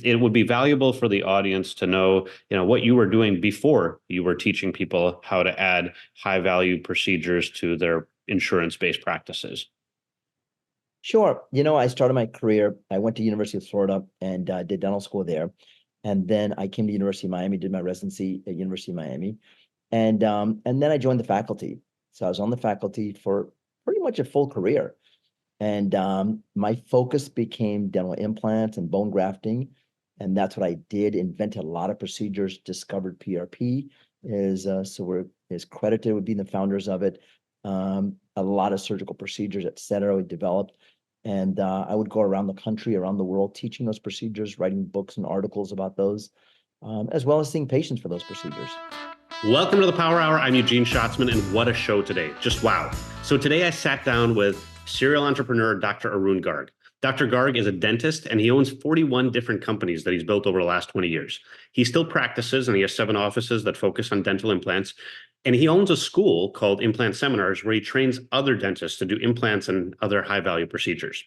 it would be valuable for the audience to know, what you were doing before you were teaching people how to add high value procedures to their insurance-based practices. Sure. I started my career. I went to University of Florida and did dental school there. And then I came to University of Miami, did my residency at University of Miami. And then I joined the faculty. So I was on the faculty for pretty much a full career. And my focus became dental implants and bone grafting. And that's what I did, invented a lot of procedures, discovered PRP is credited with being the founders of it. A lot of surgical procedures, et cetera, we developed. And I would go around the country, around the world, teaching those procedures, writing books and articles about those, as well as seeing patients for those procedures. Welcome to the Power Hour. I'm Eugene Schatzman, and what a show today. Just wow. So today I sat down with serial entrepreneur Dr. Arun Garg. Dr. Garg is a dentist, and he owns 41 different companies that he's built over the last 20 years. He still practices, and he has 7 offices that focus on dental implants. And he owns a school called Implant Seminars where he trains other dentists to do implants and other high-value procedures.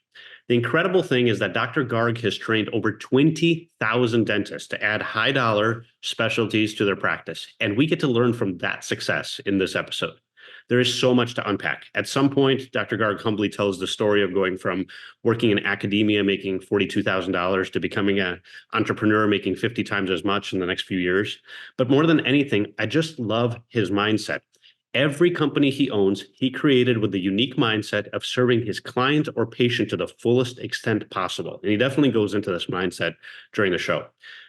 The incredible thing is that Dr. Garg has trained over 20,000 dentists to add high-dollar specialties to their practice. And we get to learn from that success in this episode. There is so much to unpack. At some point, Dr. Garg humbly tells the story of going from working in academia, making $42,000 to becoming an entrepreneur, making 50 times as much in the next few years. But more than anything, I just love his mindset. Every company he owns, he created with the unique mindset of serving his client or patient to the fullest extent possible. And he definitely goes into this mindset during the show.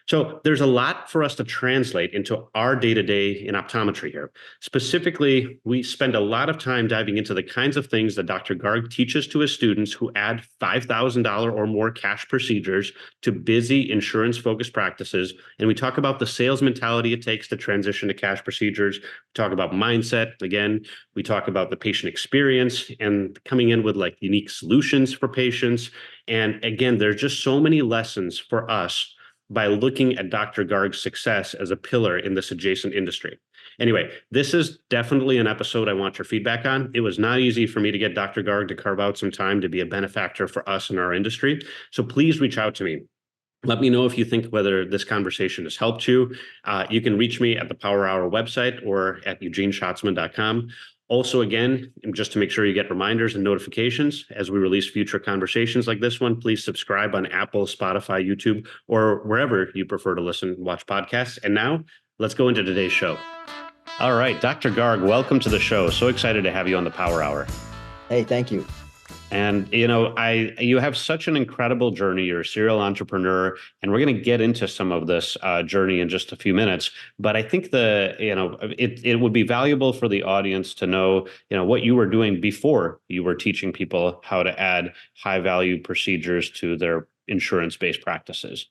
So there's a lot for us to translate into our day-to-day in optometry here. Specifically, we spend a lot of time diving into the kinds of things that Dr. Garg teaches to his students who add $5,000 or more cash procedures to busy insurance-focused practices. And we talk about the sales mentality it takes to transition to cash procedures. We talk about mindset. Again, we talk about the patient experience and coming in with like unique solutions for patients. And again, there's just so many lessons for us by looking at Dr. Garg's success as a pillar in this adjacent industry. Anyway, this is definitely an episode I want your feedback on. It was not easy for me to get Dr. Garg to carve out some time to be a benefactor for us in our industry. So please reach out to me. Let me know if you think whether this conversation has helped you. You can reach me at the Power Hour website or at eugeneschatzman.com. Also, again, just to make sure you get reminders and notifications as we release future conversations like this one, please subscribe on Apple, Spotify, YouTube, or wherever you prefer to listen and watch podcasts. And now, let's go into today's show. All right, Dr. Garg, welcome to the show. So excited to have you on the Power Hour. Hey, thank you. And, you have such an incredible journey. You're a serial entrepreneur, and we're going to get into some of this journey in just a few minutes. But I think it would be valuable for the audience to know, what you were doing before you were teaching people how to add high value procedures to their insurance-based practices.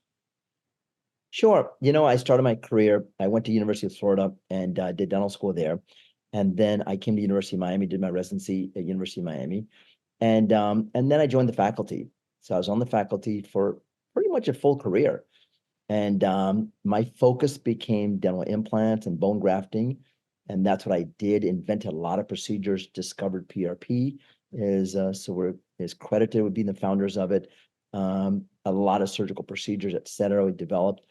Sure. I started my career. I went to University of Florida and did dental school there. And then I came to University of Miami, did my residency at University of Miami. And then I joined the faculty. So I was on the faculty for pretty much a full career. And my focus became dental implants and bone grafting. And that's what I did, invented a lot of procedures, discovered PRP is credited with being the founders of it. A lot of surgical procedures, et cetera, we developed.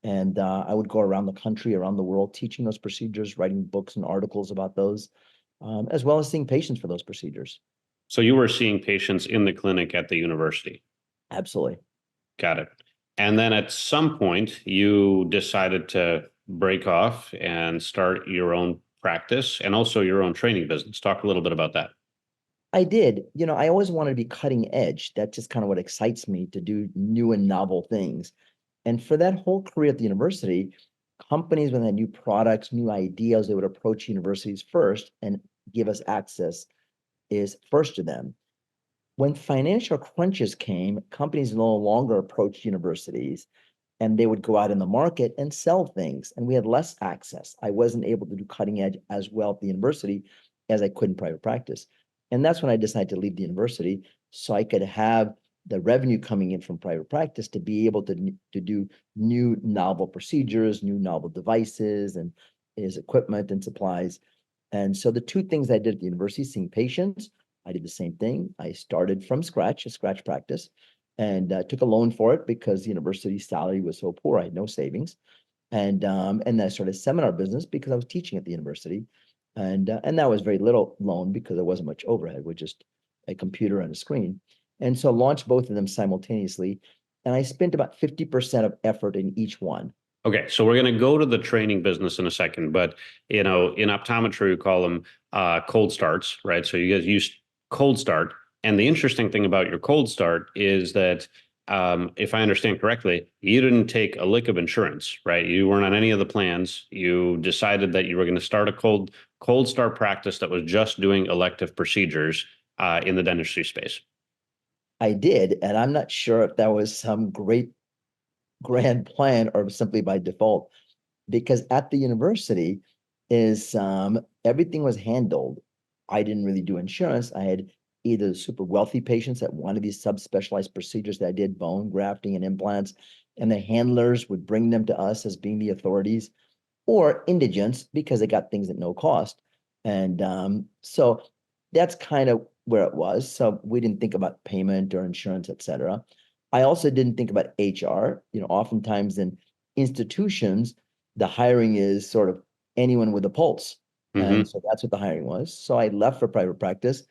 And I would go around the country, around the world, teaching those procedures, writing books and articles about those, as well as seeing patients for those procedures. So you were seeing patients in the clinic at the university. Absolutely. Got it. And then at some point, you decided to break off and start your own practice and also your own training business. Talk a little bit about that. I did. I always wanted to be cutting edge. That's just kind of what excites me, to do new and novel things. And for that whole career at the university, companies, when they had new products, new ideas, they would approach universities first and give us access is first to them. When financial crunches came, companies no longer approached universities, and they would go out in the market and sell things, and we had less access. I wasn't able to do cutting edge as well at the university as I could in private practice. And that's when I decided to leave the university so I could have the revenue coming in from private practice to be able to do new novel procedures, new novel devices, and equipment and supplies. And so the two things I did at the university, seeing patients, I did the same thing. I started from scratch, a scratch practice. and took a loan for it because the university salary was so poor. I had no savings. And then I started a seminar business because I was teaching at the university. And that was very little loan because there wasn't much overhead, with just a computer and a screen. And so I launched both of them simultaneously. And I spent about 50% of effort in each one. Okay, so we're going to go to the training business in a second, but in optometry, we call them cold starts, right? So you guys use cold start, and the interesting thing about your cold start is that, if I understand correctly, you didn't take a lick of insurance, right? You weren't on any of the plans. You decided that you were going to start a cold start practice that was just doing elective procedures in the dentistry space. I did, and I'm not sure if that was some great grand plan or simply by default, because at the university is everything was handled. I didn't really do insurance. I had either super wealthy patients that wanted these subspecialized procedures that I did, bone grafting and implants, and the handlers would bring them to us as being the authorities, or indigents because they got things at no cost. And so that's kind of where it was. So we didn't think about payment or insurance, et cetera. I also didn't think about HR. Oftentimes in institutions, the hiring is sort of anyone with a pulse. And Mm-hmm. so that's what the hiring was. So I left for private practice.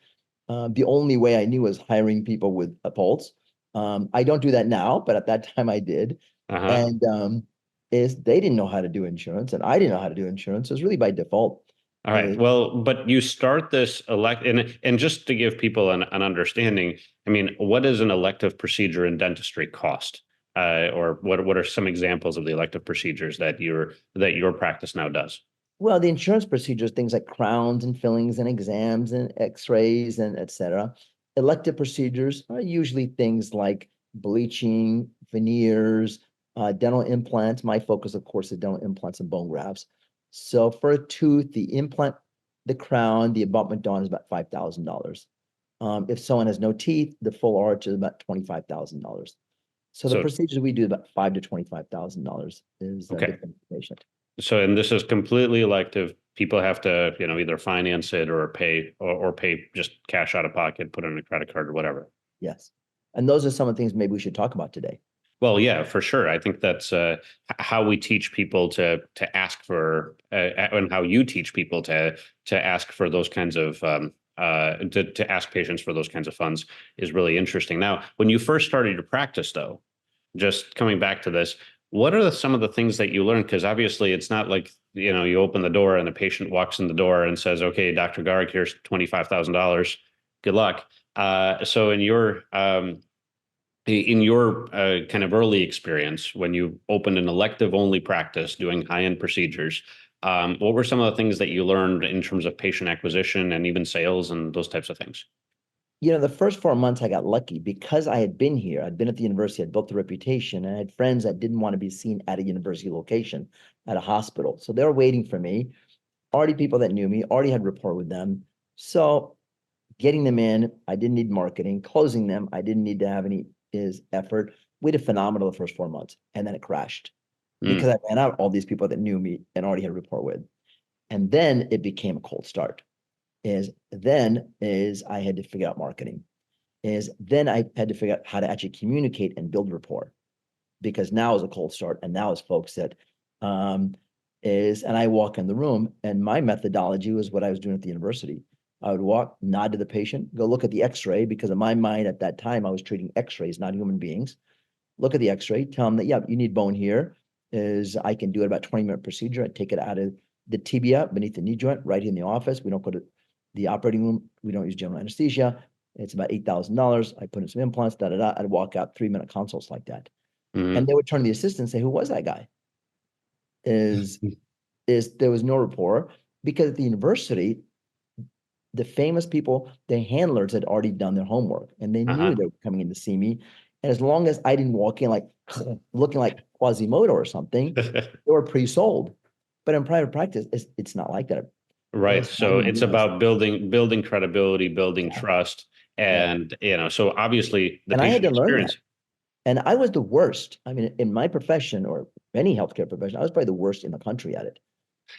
The only way I knew was hiring people with a pulse. I don't do that now, but at that time I did. Uh-huh. And is they didn't know how to do insurance, and I didn't know how to do insurance. It was really by default. All right. Uh, Well, but you start this and just to give people an understanding, I mean, what does an elective procedure in dentistry cost? Or what are some examples of the elective procedures that your practice now does? well, the insurance procedures, things like crowns and fillings and exams and x-rays and et cetera. Elective procedures are usually things like bleaching, veneers, dental implants. My focus, of course, is dental implants and bone grafts. So for a tooth, the implant, the crown, the abutment done is about $5,000. If someone has no teeth, the full arch is about $25,000. So the So, procedures we do about $5,000 to $25,000 is okay. depending on the patient. So, and this is completely elective. People have to, either finance it or pay just cash out of pocket, put it in a credit card or whatever. Yes. And those are some of the things maybe we should talk about today. Well, yeah, for sure. I think that's how we teach people to ask for, and how you teach people to ask for those kinds of to ask patients for those kinds of funds is really interesting. Now, when you first started your practice, though, just coming back to this, what are some of the things that you learned? Because obviously, it's not like you open the door and the patient walks in the door and says, "Okay, Dr. Garg, here's $25,000. Good luck." So in your kind of early experience when you opened an elective only practice doing high-end procedures, what were some of the things that you learned in terms of patient acquisition and even sales and those types of things? The first 4 months I got lucky because I had been here. I'd been at the university, I'd built a reputation, and I had friends that didn't want to be seen at a university location, at a hospital. So they were waiting for me, already people that knew me, already had rapport with them. So getting them in, I didn't need marketing. Closing them, I didn't need to have any effort. We did phenomenal the first 4 months, and then it crashed because Mm, I ran out all these people that knew me and already had rapport with. And then it became a cold start. Is I had to figure out marketing. Then I had to figure out how to actually communicate and build rapport, because now is a cold start, and now is folks that um and I walk in the room, and my methodology was what I was doing at the university. I would walk, nod to the patient, go look at the x-ray, because in my mind at that time I was treating x-rays, not human beings. Look at the x-ray, tell them that, yeah, you need bone here. I can do it about 20-minute procedure. I take it out of the tibia beneath the knee joint right here in the office. We don't go to the operating room. We don't use general anesthesia. It's about $8,000. I put in some implants, da da da. I'd walk out 3-minute consults like that. And mhm. they would turn to the assistant and say, who was that guy? Is there was no rapport, because at the university, the famous people, the handlers had already done their homework and they knew Uh-huh. they were coming in to see me. And as long as I didn't walk in like looking like Quasimodo or something, they were pre-sold. But in private practice, it's not like that. Right. As time So went it's on, about building credibility, building yeah, trust, yeah. and so obviously the And I had patient to learn that. experience. And I was the worst. I mean, in my profession or any healthcare profession, I was probably the worst in the country at it.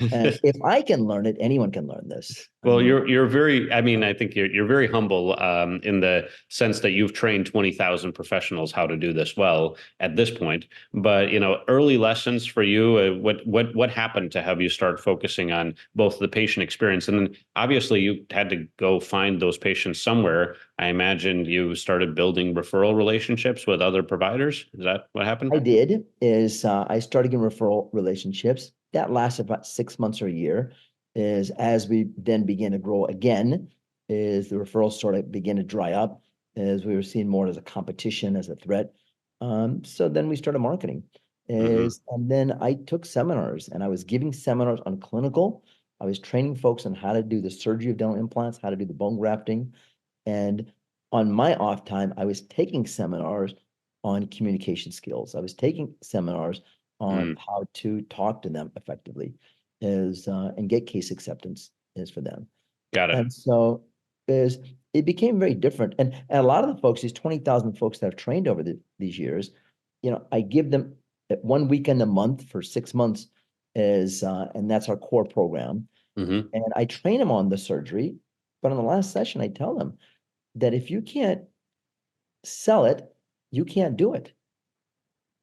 And if I can learn it, anyone can learn this. I Well, mean, you're very, I mean, I think you're very humble in the sense that you've trained 20,000 professionals how to do this well at this point. But, early lessons for you, what happened to have you start focusing on both the patient experience, and then obviously you had to go find those patients somewhere. I imagine you started building referral relationships with other providers. Is that what happened? I did is I started getting referral relationships that lasted about 6 months or a year. Is as we then began to grow again, is the referrals sort of began to dry up as we were seeing more as a competition, as a threat. So then we started marketing. Hmm. And then I took seminars and I was giving seminars on clinical. I was training folks on how to do the surgery of dental implants, how to do the bone grafting, and on my off time, I was taking seminars on communication skills. I was taking seminars on Mm, how to talk to them effectively, is and get case acceptance is for them. got it. And so is it became very different. And a lot of the folks, these 20,000 folks that I've trained over these years, I give them one weekend a month for 6 months and that's our core program. Hmm. And I train them on the surgery, but on the last session, I tell them that if you can't sell it, you can't do it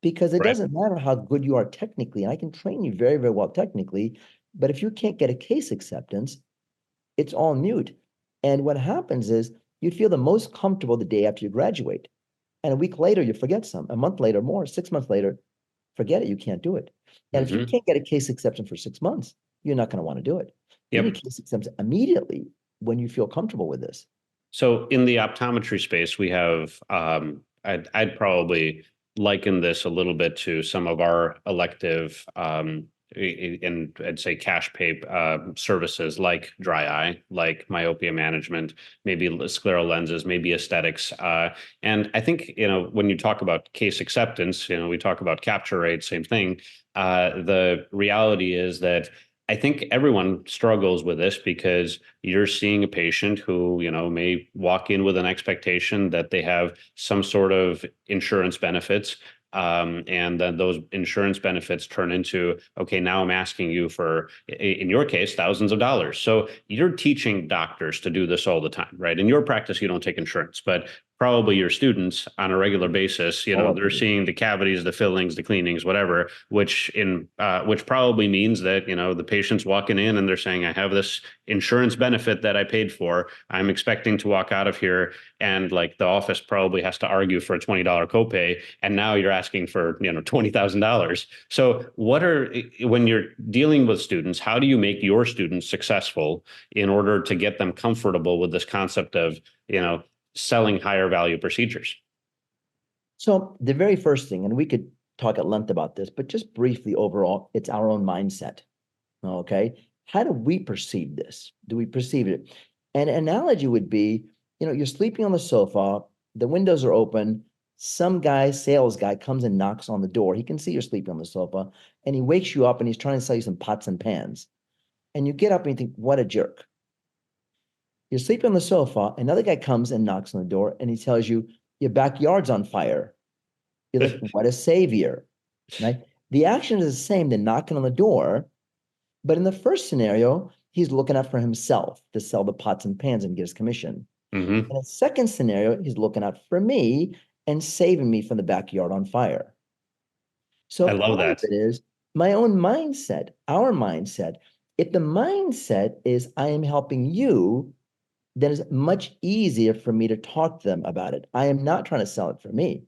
because it Right. doesn't matter how good you are technically. And I can train you very, very well technically, but if you can't get a case acceptance, it's all mute. And what happens is you feel the most comfortable the day after you graduate. And a week later, you forget some. A month later, more, 6 months later, forget it. You can't do it. And if you Hmm. can't get a case acceptance for 6 months, you're not going to want to do it. You need Yep. case acceptance immediately when you feel comfortable with this. So in the optometry space, we have, I'd probably liken this a little bit to some of our elective, and I'd say cash pay services like dry eye, like myopia management, maybe scleral lenses, maybe aesthetics. And I think, when you talk about case acceptance, we talk about capture rate, same thing. The reality is that I think everyone struggles with this because you're seeing a patient who, may walk in with an expectation that they have some sort of insurance benefits. And then those insurance benefits turn into, okay, now I'm asking you for, in your case, thousands of dollars. So you're teaching doctors to do this all the time, right? In your practice, you don't take insurance, but probably your students on a regular basis, All of they're it. seeing the cavities, the fillings, the cleanings, whatever, which probably means that, the patient's walking in and they're saying, I have this insurance benefit that I paid for. I'm expecting to walk out of here, and like the office probably has to argue for a $20 copay. And now you're asking for, $20,000. So when you're dealing with students, how do you make your students successful in order to get them comfortable with this concept of, selling higher value procedures? So the very first thing, and we could talk at length about this, but just briefly overall, it's our own mindset. Okay. How do we perceive this? Do we perceive it? An analogy would be, you're sleeping on the sofa, the windows are open, some guy, sales guy, comes and knocks on the door. He can see you're sleeping on the sofa and he wakes you up and he's trying to sell you some pots and pans. And you get up and you think, what a jerk. You're sleeping on the sofa, another guy comes and knocks on the door and he tells you, your backyard's on fire. You're like, what a savior, right? The action is the same, the knocking on the door, but in the first scenario, he's looking out for himself to sell the pots and pans and get his commission. Hmm. In the second scenario, he's looking out for me and saving me from the backyard on fire. So I love part of that. it is my own mindset, our mindset. If the mindset is I am helping you, then it's much easier for me to talk to them about it. I am not trying to sell it for me.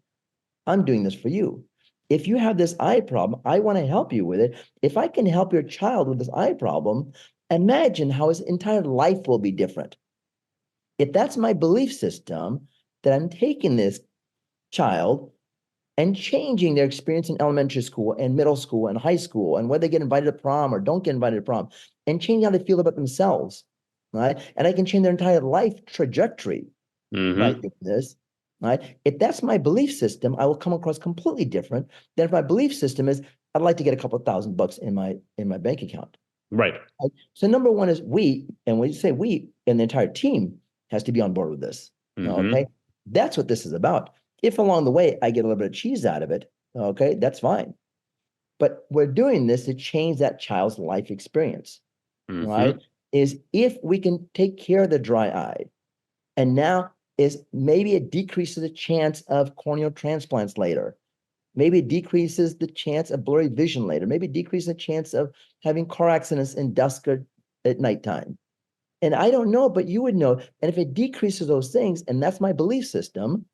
I'm doing this for you. If you have this eye problem, I want to help you with it. If I can help your child with this eye problem, imagine how his entire life will be different. If that's my belief system, that I'm taking this child and changing their experience in elementary school and middle school and high school and whether they get invited to prom or don't get invited to prom and change how they feel about themselves, right? And I can change their entire life trajectory by Hmm. doing this, right? If that's my belief system, I will come across completely different than if my belief system is I'd like to get a couple of $1,000 in my bank account. Right. Right? So number one is we, and when you say we, and the entire team has to be on board with this. Okay, Hmm. that's what this is about. If along the way I get a little bit of cheese out of it, okay, that's fine. But we're doing this to change that child's life experience, right? Hmm. Is if we can take care of the dry eye, and now is maybe it decreases the chance of corneal transplants later. Maybe it decreases the chance of blurry vision later. Maybe it decreases the chance of having car accidents in dusk or at nighttime. And I don't know, but you would know. And if it decreases those things, and that's my belief system,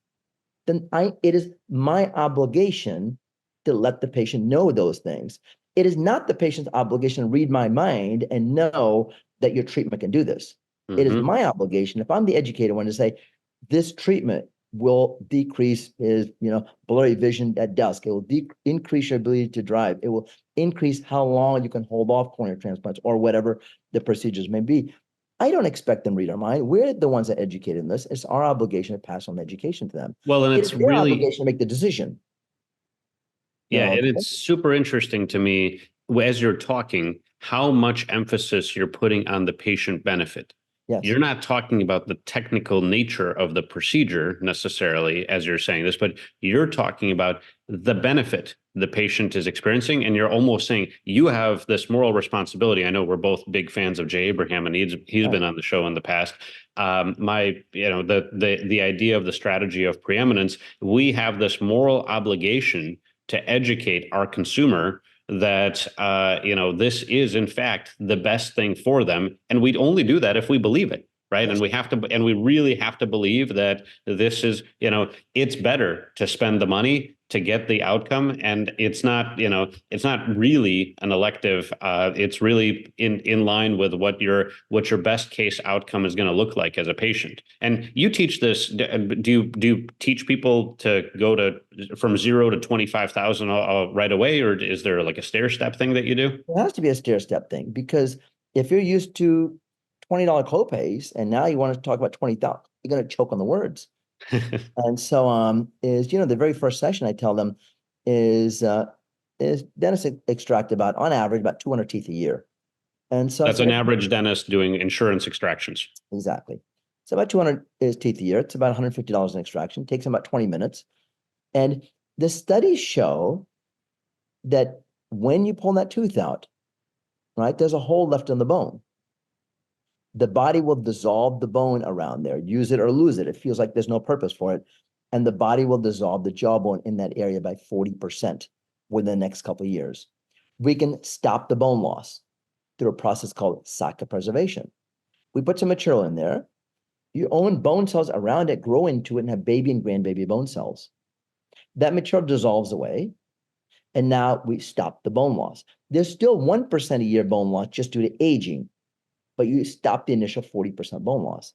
then it is my obligation to let the patient know those things. It is not the patient's obligation to read my mind and know that your treatment can do this. It is Hmm. my obligation, if I'm the educated one, to say, this treatment will decrease his, blurry vision at dusk. It will increase your ability to drive. It will increase how long you can hold off corneal transplants or whatever the procedures may be. I don't expect them to read our mind. We're the ones that educate in this. It's our obligation to pass on education to them. Well, and It is it's their really, obligation to make the decision. yeah, and Okay. it's super interesting to me as you're talking how much emphasis you're putting on the patient benefit. Yes. You're not talking about the technical nature of the procedure necessarily as you're saying this, but you're talking about the benefit the patient is experiencing. And you're almost saying you have this moral responsibility. I know we're both big fans of Jay Abraham, and he's Right. been on the show in the past. The idea of the strategy of preeminence, we have this moral obligation to educate our consumer that this is in fact the best thing for them, and we'd only do that if we believe it, right? Yes. And we really have to believe that this is, it's better to spend the money to get the outcome, and it's not really an elective. It's really in line with what your best case outcome is going to look like as a patient. And you teach this. Do you teach people to go to from 0 to 25,000 right away, or is there like a stair step thing that you do? It has to be a stair step thing because if you're used to $20 copays and now you want to talk about 20,000, you're going to choke on the words. And so the very first session I tell them is dentists extract about on average about 200 teeth a year. And so I That's said, an average dentist doing insurance extractions. exactly. So about 200 is teeth a year. It's about $150 an extraction. It takes them about 20 minutes. And the studies show that when you pull that tooth out, right, there's a hole left in the bone. The body will dissolve the bone around there, use it or lose it. It feels like there's no purpose for it. And the body will dissolve the jawbone in that area by 40% within the next couple of years. We can stop the bone loss through a process called socket preservation. We put some material in there. Your own bone cells around it grow into it and have baby and grandbaby bone cells. That material dissolves away. And now we stop the bone loss. There's still 1% a year bone loss just due to aging, but you stop the initial 40% bone loss.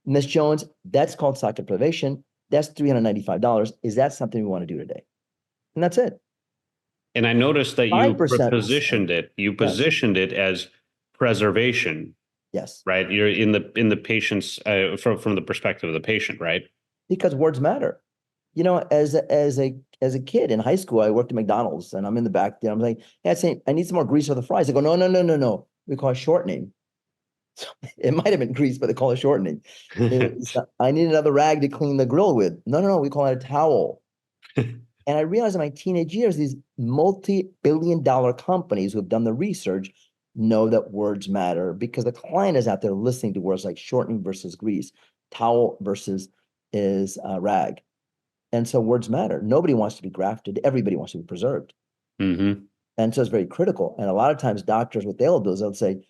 Ms. Jones, that's called socket preservation. That's $395. Is that something we want to do today? And that's it. And I noticed that you 5% will say positioned it. You yes, positioned it as preservation, yes, right? You're in the patient's from the perspective of the patient, right? because words matter. As a kid in high school, I worked at McDonald's and I'm in the back there. I'm like, hey, saying, I need some more grease for the fries. I go, no, no, no, no, no. We call it shortening. It might have been grease, but they call it shortening. I need another rag to clean the grill with. No, no, no. We call it a towel. And I realized in my teenage years, these multi-billion-dollar companies who have done the research know that words matter because the client is out there listening to words like shortening versus grease, towel versus is rag. And so words matter. Nobody wants to be grafted. Everybody wants to be preserved. Hmm. And so it's very critical. And a lot of times doctors, what they'll do is they'll say,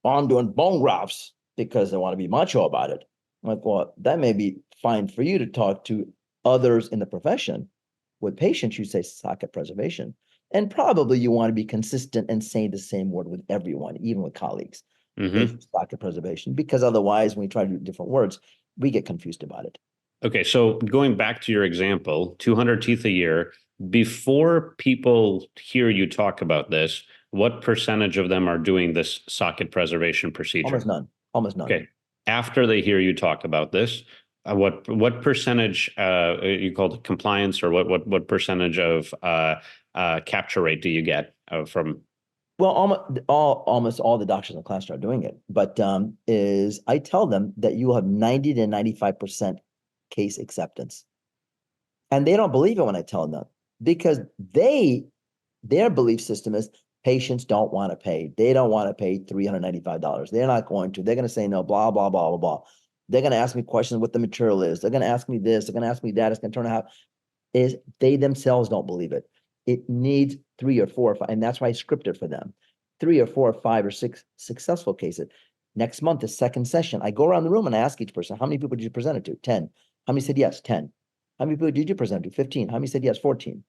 oh, I'm doing bone grafts because they want to be macho about it. I'm like, well, that may be fine for you to talk to others in the profession. With patients, you say socket preservation. And probably you want to be consistent and say the same word with everyone, even with colleagues. Is Hmm. socket preservation, because otherwise, when we try to do different words, we get confused about it. Okay, so going back to your example, 200 teeth a year, before people hear you talk about this, what percentage of them are doing this socket preservation procedure? Almost none. Almost none. Okay. After they hear you talk about this, what percentage you called it compliance, or what percentage of capture rate do you get from? Well, almost all the doctors in the class are doing it, but is I tell them that you will have 90 to 95% case acceptance. And they don't believe it when I tell them because they Their belief system is patients don't want to pay. They don't want to pay $395. They're not going to. They're going to say no, blah, blah, blah, blah, blah. They're going to ask me questions what the material is. They're going to ask me this. They're going to ask me that. It's going to turn out is they themselves don't believe it. It needs 3 or 4 or 5, and that's why I script it for them. 3 or 4 or 5 or 6 successful cases. Next month, the second session, I go around the room and I ask each person, how many people did you present it to? 10. How many said yes? 10. How many people did you present to? 15. How many said yes? 14.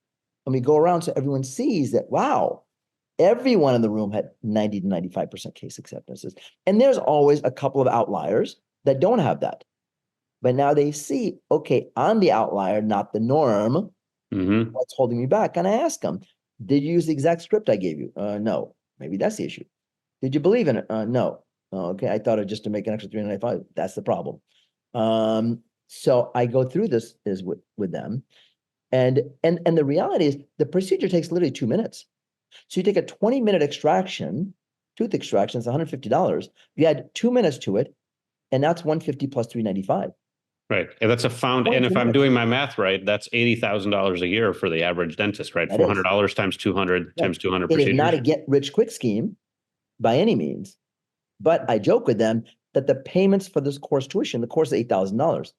And we go around so everyone sees that, wow, everyone in the room had 90 to 95% case acceptances. And there's always a couple of outliers that don't have that. But now they see, okay, I'm the outlier, not the norm. Mm-hmm. What's holding me back? And I ask them, did you use the exact script I gave you? No. Maybe that's the issue. Did you believe in it? No. Okay, I thought it just to make an extra 395. That's the problem. So I go through this is with them. And the reality is the procedure takes literally 2 minutes. So you take a 20-minute extraction, tooth extraction, it's $150. You add 2 minutes to it, and that's 150 plus 395. Right. And that's a found. And if I'm doing my math right, that's $80,000 a year for the average dentist, right? That is. $400 times 200 times 200 It is not a procedures. get rich quick scheme by any means. But I joke with them that the payments for this course tuition, the course is $8,000.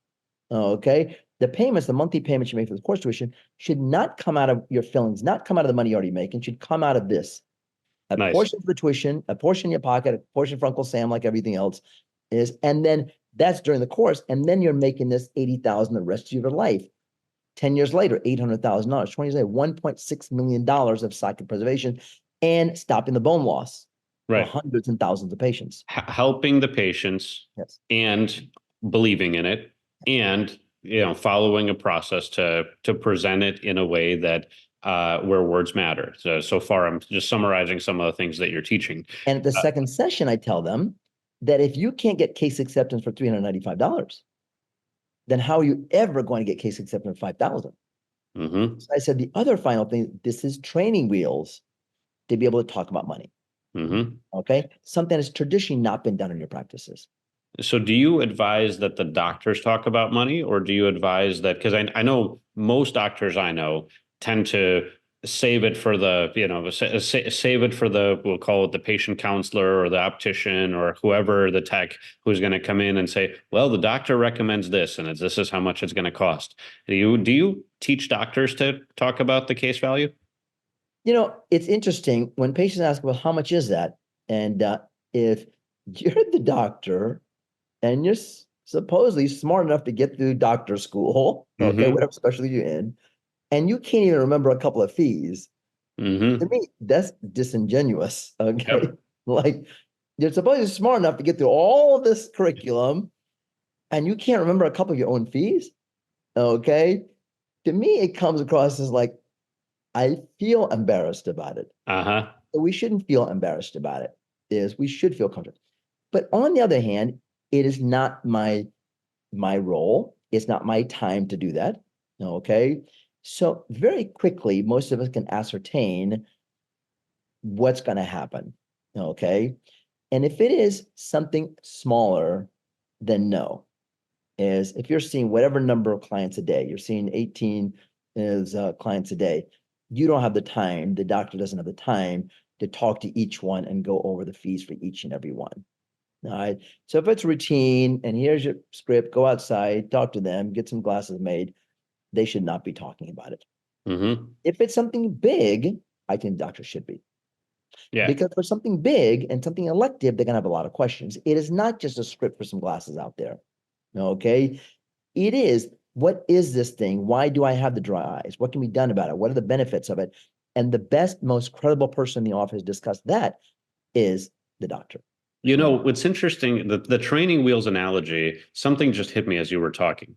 Okay. The payments, the monthly payments you make for the course tuition should not come out of your fillings, not come out of the money you already make, and should come out of this. A Nice. portion for tuition, a portion in your pocket, a portion for Uncle Sam, like everything else is, and then that's during the course, and then you're making this $80,000 the rest of your life. 10 years later, $800,000. 20 years later, $1.6 million of socket preservation and stopping the bone loss Right. for hundreds and thousands of patients. Helping the patients, yes, and believing in it, and following a process to present it in a way that where words matter. So far, I'm just summarizing some of the things that you're teaching. And at the second session, I tell them that if you can't get case acceptance for $395, then how are you ever going to get case acceptance for $5,000? Mm-hmm. So I said, the other final thing, this is training wheels to be able to talk about money. Mm-hmm. Okay. Something that's traditionally not been done in your practices. So do you advise that the doctors talk about money, or do you advise that, because I know most doctors I know tend to save it for the, save it for the, we'll call it the patient counselor or the optician or whoever, the tech who's going to come in and say, well, the doctor recommends this and this is how much it's going to cost. Do you teach doctors to talk about the case value? It's interesting when patients ask, well, how much is that? And if you're the doctor and you're supposedly smart enough to get through doctor school, okay, Mm-hmm. whatever specialty you're in, and you can't even remember a couple of fees, Mm-hmm. to me, that's disingenuous, okay? Yep. Like, you're supposedly smart enough to get through all of this curriculum, and you can't remember a couple of your own fees, okay? To me, it comes across as like, I feel embarrassed about it. Uh-huh. We shouldn't feel embarrassed about it. We should feel comfortable. But on the other hand, it is not my role. It's not my time to do that. Okay. So very quickly, most of us can ascertain what's going to happen. Okay. And if it is something smaller, then no. Is if you're seeing whatever number of clients a day, you're seeing 18 clients a day, you don't have the time, the doctor doesn't have the time to talk to each one and go over the fees for each and every one. All right. So if it's routine and here's your script, go outside, talk to them, get some glasses made, they should not be talking about it. Mm-hmm. If it's something big, I think doctors should be. Yeah. Because for something big and something elective, they're going to have a lot of questions. It is not just a script for some glasses out there. Okay. It is, what is this thing? Why do I have the dry eyes? What can be done about it? What are the benefits of it? And the best, most credible person in the office to discuss that is the doctor. What's interesting, the training wheels analogy, something just hit me as you were talking.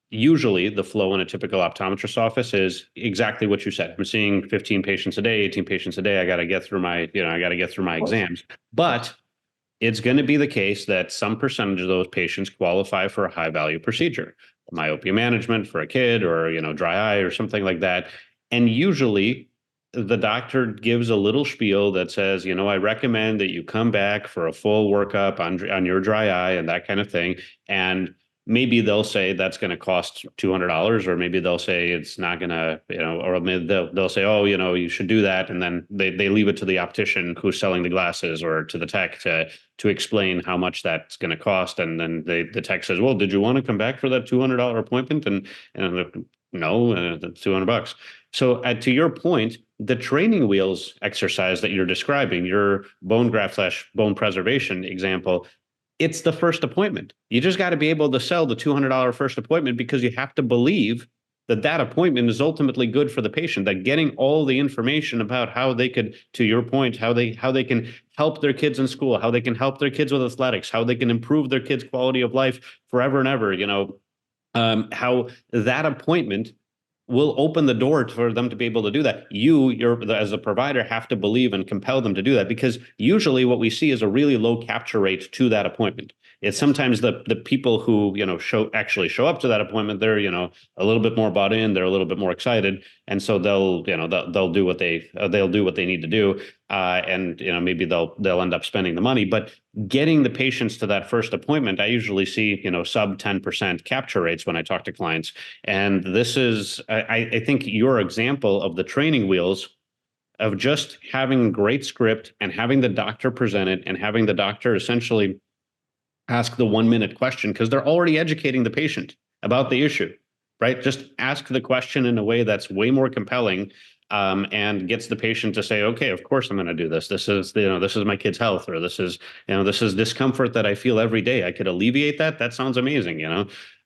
Usually the flow in a typical optometrist office is exactly what you said. I'm seeing 15 patients a day, 18 patients a day. I got to get through my exams. But it's going to be the case that some percentage of those patients qualify for a high value procedure, myopia management for a kid, or, dry eye or something like that. And usually the doctor gives a little spiel that says, I recommend that you come back for a full workup on your dry eye and that kind of thing. And maybe they'll say that's going to cost $200, or maybe they'll say it's not going to, or maybe they'll say, oh, you should do that. And then they leave it to the optician who's selling the glasses, or to the tech to explain how much that's going to cost. And then the tech says, well, did you want to come back for that $200 appointment? And no, that's $200. So to your point, the training wheels exercise that you're describing, your bone graft / bone preservation example, it's the first appointment. You just got to be able to sell the $200 first appointment, because you have to believe that that appointment is ultimately good for the patient, that getting all the information about how they could, to your point, how they can help their kids in school, how they can help their kids with athletics, how they can improve their kids' quality of life forever and ever, how that appointment will open the door for them to be able to do that. As a provider, have to believe and compel them to do that, because usually what we see is a really low capture rate to that appointment. It's sometimes the people who show up to that appointment, they're a little bit more bought in, they're a little bit more excited, and so they'll do what they need to do, and maybe they'll end up spending the money. But getting the patients to that first appointment, I usually see sub 10% capture rates when I talk to clients. And this is, I think, your example of the training wheels, of just having a great script and having the doctor present it, and having the doctor essentially ask the 1-minute question, because they're already educating the patient about the issue, right? Just ask the question in a way that's way more compelling, and gets the patient to say, okay, of course I'm going to do this. This is my kid's health, or this is discomfort that I feel every day. I could alleviate that. That sounds amazing,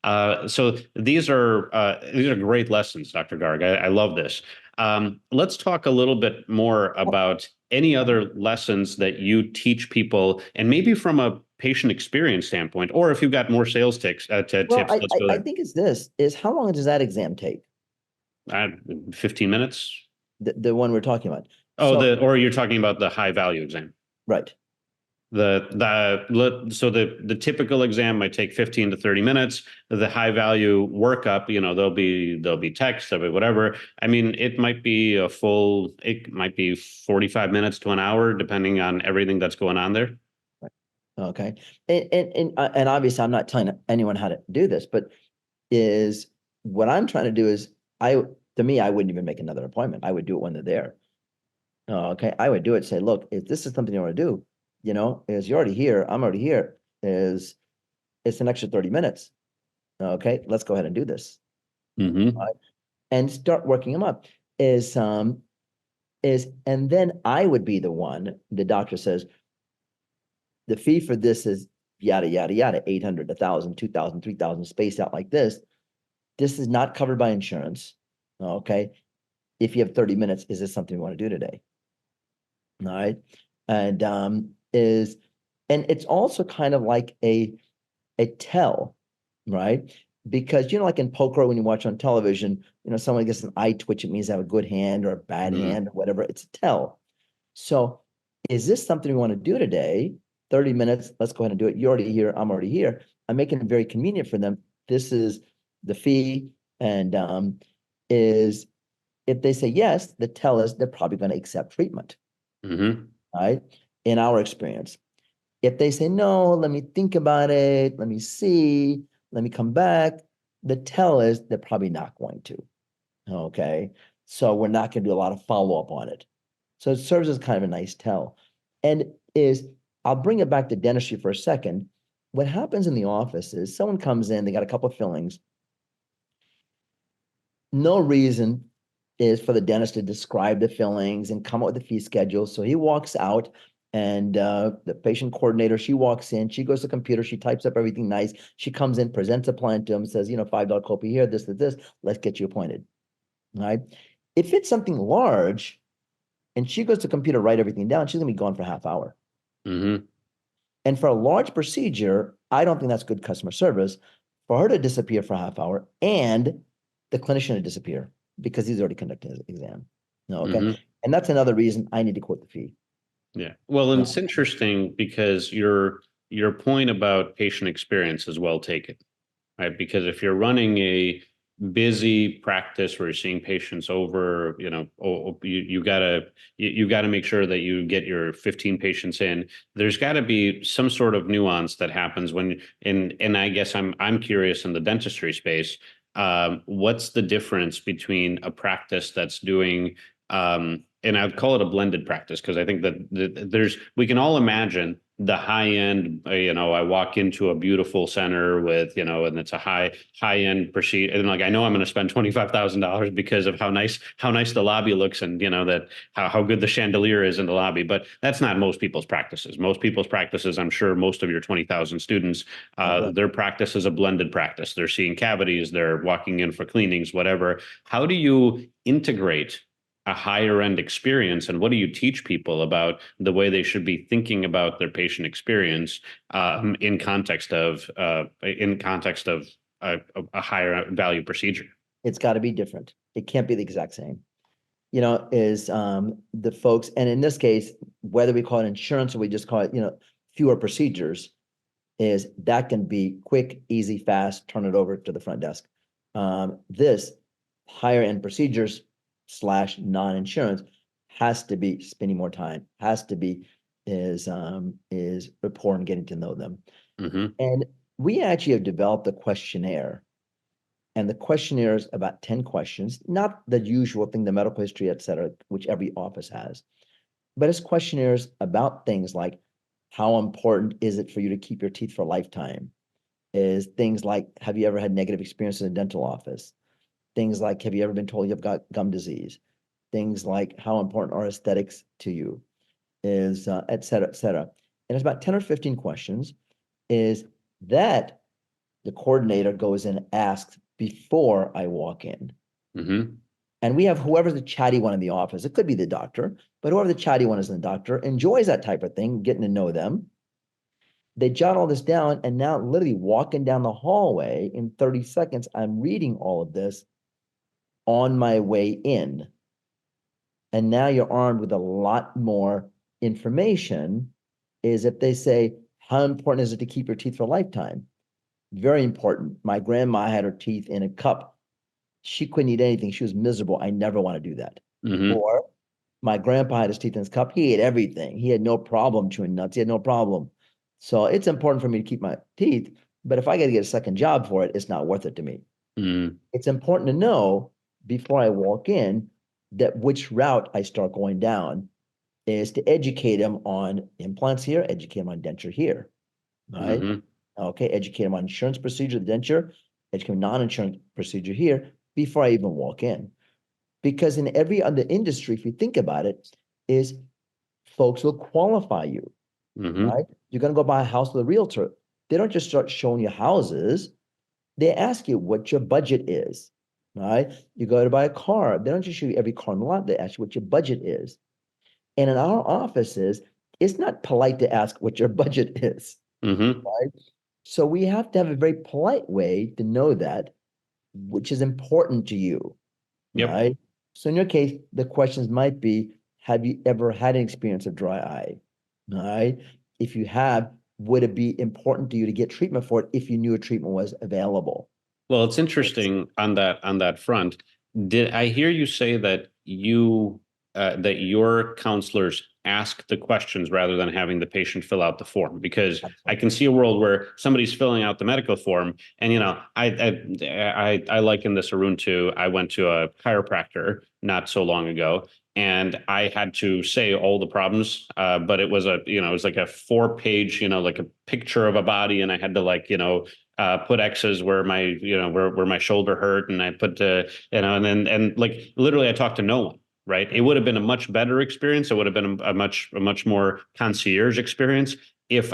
So these are great lessons, Dr. Garg. I love this. Let's talk a little bit more about any other lessons that you teach people, and maybe from a patient experience standpoint, or if you've got more sales tips, let's go there. I think it's this, is how long does that exam take? 15 minutes. The one we're talking about. Oh, or you're talking about the high value exam. Right. So the typical exam might take 15 to 30 minutes. The high value workup, there'll be text, there'll be whatever. I mean, it might be 45 minutes to an hour, depending on everything that's going on there. Right. Okay. And obviously I'm not telling anyone how to do this, but is what I'm trying to do is, I wouldn't even make another appointment. I would do it when they're there. Okay. I would do it, say, look, if this is something you want to do, is you're already here, I'm already here, it's an extra 30 minutes. Okay, let's go ahead and do this. Mm-hmm. And start working them up. And then I would be the one, the doctor says, the fee for this is yada, yada, yada, 800, 1,000, 2,000, 3,000, spaced out like this. This is not covered by insurance. Okay. If you have 30 minutes, is this something you want to do today? All right. And it's also kind of like a tell, right? Because like in poker, when you watch on television, someone gets an eye twitch, it means they have a good hand or a bad hand or whatever. It's a tell. So is this something we want to do today? 30 minutes, let's go ahead and do it. You're already here, I'm already here. I'm making it very convenient for them. This is the fee. And is if they say yes, the tell is they're probably going to accept treatment. Right? In our experience. If they say, no, let me think about it, let me see, let me come back, the tell is they're probably not going to. Okay. So we're not going to do a lot of follow-up on it. So it serves as kind of a nice tell. And I'll bring it back to dentistry for a second. What happens in the office is someone comes in, they got a couple of fillings. No reason is for the dentist to describe the fillings and come up with a fee schedule. So he walks out, and the patient coordinator, she walks in, she goes to the computer, she types up everything nice. She comes in, presents a plan to him, says, $5 copay here, this, let's get you appointed. All right. If it's something large and she goes to the computer, write everything down, she's gonna be gone for a half hour. And for a large procedure, I don't think that's good customer service for her to disappear for a half hour and the clinician to disappear, because he's already conducting his exam. Okay. And that's another reason I need to quote the fee. Yeah. Well, and it's interesting because your point about patient experience is well taken, right? Because if you're running a busy practice where you're seeing patients over, you gotta make sure that you get your 15 patients in. There's got to be some sort of nuance that happens when, and I guess I'm curious in the dentistry space. What's the difference between a practice that's doing, and I'd call it a blended practice, because I think that we can all imagine the high end, I walk into a beautiful center with, and it's a high end procedure, and like I know I'm going to spend $25,000 because of how nice the lobby looks, and that how good the chandelier is in the lobby. But that's not most people's practices. Most people's practices, I'm sure most of your 20,000 students, their practice is a blended practice. They're seeing cavities, they're walking in for cleanings, whatever. How do you integrate a higher end experience, and what do you teach people about the way they should be thinking about their patient experience, in context of a higher value procedure? It's got to be different. It can't be the exact same. Is the folks, and in this case, whether we call it insurance or we just call it, fewer procedures, is that can be quick, easy, fast, turn it over to the front desk. This higher end procedures / non-insurance has to be spending more time, has to be is rapport and getting to know them. Mm-hmm. And we actually have developed a questionnaire, and the questionnaire is about 10 questions, not the usual thing, the medical history, et cetera, which every office has, but it's questionnaires about things like, how important is it for you to keep your teeth for a lifetime? Is things like, have you ever had negative experiences in a dental office? Things like, have you ever been told you've got gum disease? Things like, how important are aesthetics to you? Is et cetera, et cetera. And it's about 10 or 15 questions, is that the coordinator goes and asks before I walk in. Mm-hmm. And we have whoever's the chatty one in the office. It could be the doctor, but whoever the chatty one is in the doctor enjoys that type of thing, getting to know them. They jot all this down, and now literally walking down the hallway in 30 seconds, I'm reading all of this on my way in. And now you're armed with a lot more information. Is if they say, how important is it to keep your teeth for a lifetime? Very important. My grandma had her teeth in a cup. She couldn't eat anything. She was miserable. I never want to do that. Mm-hmm. Or my grandpa had his teeth in his cup. He ate everything. He had no problem chewing nuts. He had no problem. So it's important for me to keep my teeth. But if I got to get a second job for it, it's not worth it to me. Mm-hmm. It's important to know before I walk in that which route I start going down is to educate them on implants here, educate them on denture here. Right? Mm-hmm. Okay, educate them on insurance procedure, the denture, educate them non-insurance procedure here before I even walk in. Because in every other industry, if you think about it, is folks will qualify you. Mm-hmm. Right? You're going to go buy a house with a realtor. They don't just start showing you houses. They ask you what your budget is. Right? You go to buy a car. They don't just show you every car in the lot. They ask you what your budget is. And in our offices, it's not polite to ask what your budget is. Mm-hmm. Right? So we have to have a very polite way to know that, which is important to you. Yep. Right? So in your case, the questions might be, have you ever had an experience of dry eye? All right. If you have, would it be important to you to get treatment for it if you knew a treatment was available? Well, it's interesting on that front. Did I hear you say that that your counselors ask the questions rather than having the patient fill out the form? Because I can see a world where somebody's filling out the medical form, and I liken this, Arun, to, I went to a chiropractor not so long ago, and I had to say all the problems, but it was it was like a 4-page, like a picture of a body, and I had to put X's where my, where my shoulder hurt, and I put, and like literally I talked to no one. Right. It would have been a much better experience. It would have been a much more concierge experience if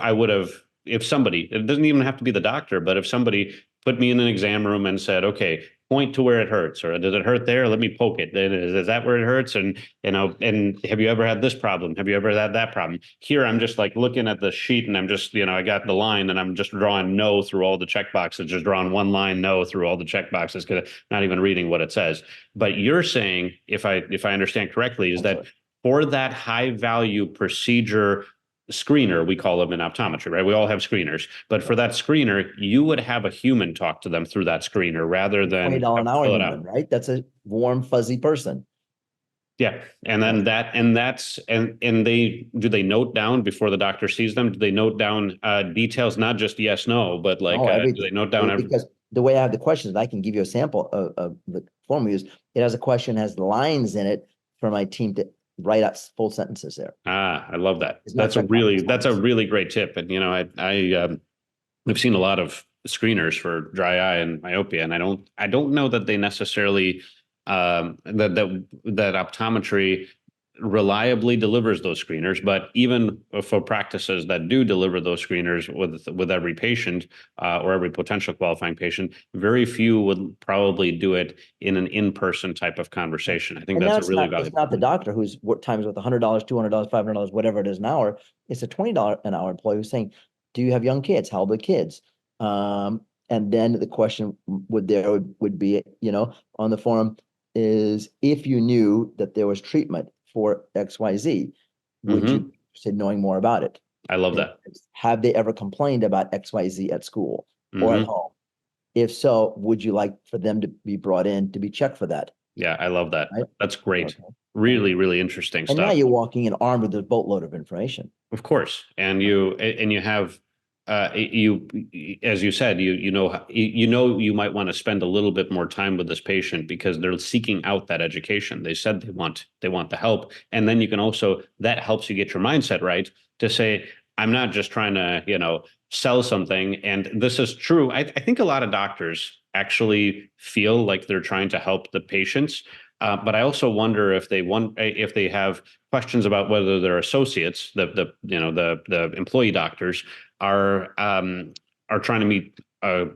somebody, it doesn't even have to be the doctor, but if somebody put me in an exam room and said, okay, point to where it hurts, or does it hurt there? Let me poke it. Is that where it hurts? And, and have you ever had this problem? Have you ever had that problem? Here, I'm just like looking at the sheet, and I'm just, I got the line, and I'm just drawing no through all the check boxes, just drawing one line no through all the check boxes, because I'm not even reading what it says. But you're saying, if I understand correctly, is that for that high value procedure, screener, we call them in optometry, right? We all have screeners, but for that screener, you would have a human talk to them through that screener rather than $20 have an to hour fill it human, out. right? That's a warm, fuzzy person. Yeah. And then and they, do they note down before the doctor sees them? Do they note down details, not just yes, no, but like, Oh, do they everything. note down every, Because the way I have the questions, I can give you a sample of the form we use. It has a question, has lines in it for my team to write out full sentences there. I love that. It's not check mark That's a response. really great tip. And, I've seen a lot of screeners for dry eye and myopia, and I don't know that they necessarily that optometry reliably delivers those screeners. But even for practices that do deliver those screeners with every patient or every potential qualifying patient, very few would probably do it in an in-person type of conversation. I think And now that's a really it's valuable not the point. doctor who's what times with $100, $200, $500, whatever it is an hour. It's a $20 an hour employee who's saying, do you have young kids? How old are the kids? And then the question would be, on the forum is, if you knew that there was treatment for XYZ, would you Hmm. be interested in knowing more about it? I love that. Have they ever complained about XYZ at school or at Hmm. home? If so, would you like for them to be brought in to be checked for that? Yeah, I love that. Right? That's great. Okay. Yeah. Really, really interesting And now stuff. you're walking in armed with a boatload of information. Of course, and you have you, as you said, you might want to spend a little bit more time with this patient because they're seeking out that education. They said they want the help, and then you can also, that helps you get your mindset right to say, I'm not just trying to sell something. And this is true. I think a lot of doctors actually feel like they're trying to help the patients. But I also wonder if they have questions about whether their associates, the employee doctors, are trying to meet a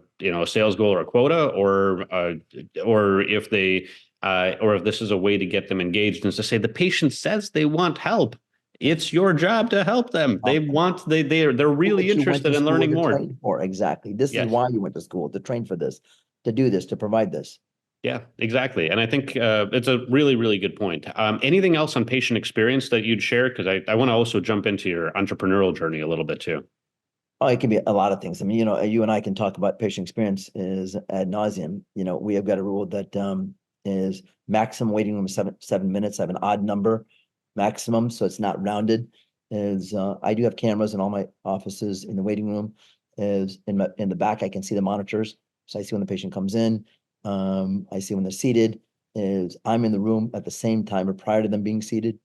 sales goal or a quota, or if this is a way to get them engaged and to say the patient says they want help. It's your job to help them. They're really What you went interested to in school learning to more. train for. Exactly. This is Yes. why you went to school, to train for this, to do this, to provide this. Yeah, exactly. And I think it's a really, really good point. Anything else on patient experience that you'd share? Because I want to also jump into your entrepreneurial journey a little bit too. Oh, it can be a lot of things. I mean, you and I can talk about patient experience is ad nauseum. We have got a rule that is maximum waiting room is 7 minutes. I have an odd number maximum, so it's not rounded. Is I do have cameras in all my offices in the waiting room. Is in the back, I can see the monitors, so I see when the patient comes in. I see when they're seated. Is I'm in the room at the same time or prior to them being seated,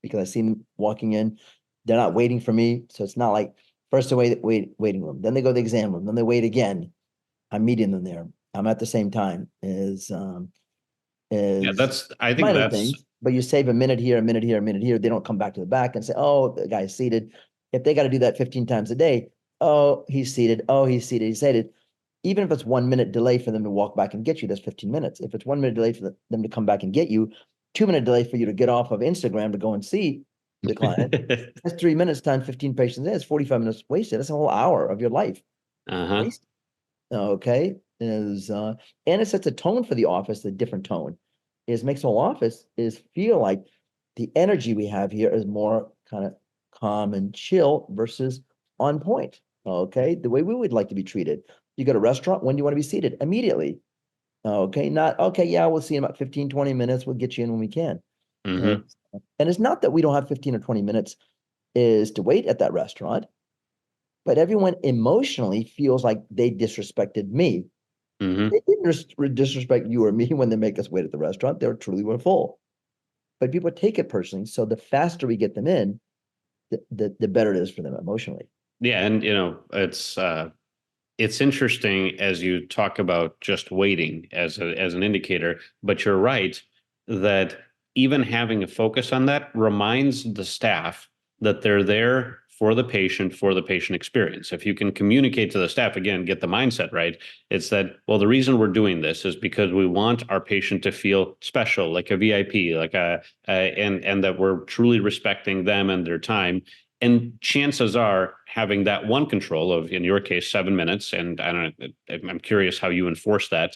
because I see them walking in. They're not waiting for me, so it's not like first they waiting room, then they go to the exam room, then they wait again. I'm meeting them there. I'm at the same time. Yeah, Is I think minor that's, things, but you save a minute here, a minute here, a minute here. They don't come back to the back and say, "Oh, the guy's seated." If they got to do that 15 times a day, oh, he's seated. Oh, he's seated. He's seated. Even if it's 1 minute delay for them to walk back and get you, that's 15 minutes. If it's 1 minute delay for them to come back and get you, 2 minute delay for you to get off of Instagram to go and see the client, that's 3 minutes times 15 patients. That's 45 minutes wasted. That's a whole hour of your life uh-huh. wasted. Okay. And it sets a tone for the office, a different tone. Is makes the whole office is feel like the energy we have here is more kind of calm and chill versus on point. Okay. The way we would like to be treated. You go to a restaurant, when do you want to be seated? Immediately. Okay. Not okay, yeah, we'll see in about 15, 20 minutes. We'll get you in when we can. Hmm. And, and it's not that we don't have 15 or 20 minutes is to wait at that restaurant, but everyone emotionally feels like they disrespected me. Hmm. They didn't disrespect you or me when they make us wait at the restaurant. They were full. But people take it personally. So the faster we get them in, the better it is for them emotionally. Yeah, and it's interesting as you talk about just waiting as an indicator, but you're right that even having a focus on that reminds the staff that they're there for the patient experience. If you can communicate to the staff, again, get the mindset right, it's that, well, the reason we're doing this is because we want our patient to feel special, like a VIP, and that we're truly respecting them and their time. And chances are having that one control of, in your case, 7 minutes. And I don't know, I'm curious how you enforce that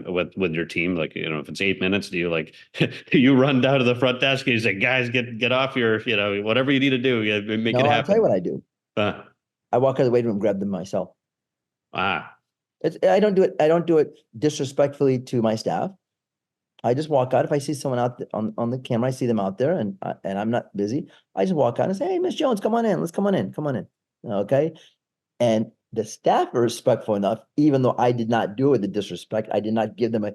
with your team. Like, if it's 8 minutes, do you like you run down to the front desk and you say, guys, get off your, whatever you need to do, make it No, I'll tell you happen. what I do. Uh, I walk out of the waiting room, grab them myself. ah, I don't do it. I don't do it disrespectfully to my staff. I just walk out. If I see someone out on the camera, I see them out there, and I'm not busy. I just walk out and say, "Hey, Miss Jones, come on in. Let's come on in. Come on in." Okay. And the staff are respectful enough, even though I did not do it with the disrespect. I did not give them a